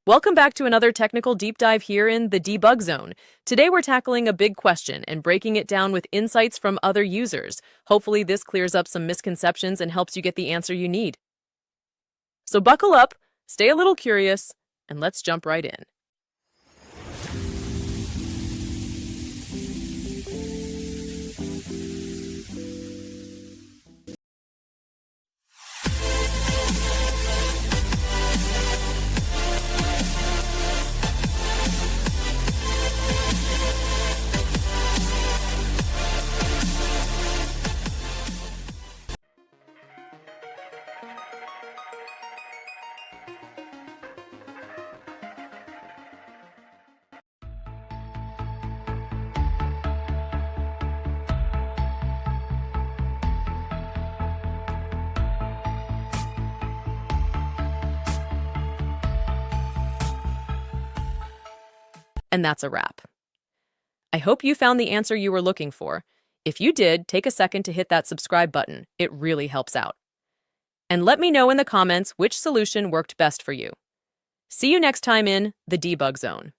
Welcome back to another technical deep dive here in the debug zone. Today we're tackling a big question and breaking it down with insights from other users. Hopefully this clears up some misconceptions and helps you get the answer you need. So buckle up, stay a little curious, and let's jump right in. And that's a wrap. I hope you found the answer you were looking for. If you did, take a second to hit that subscribe button. It really helps out. And let me know in the comments which solution worked best for you. See you next time in the debug zone.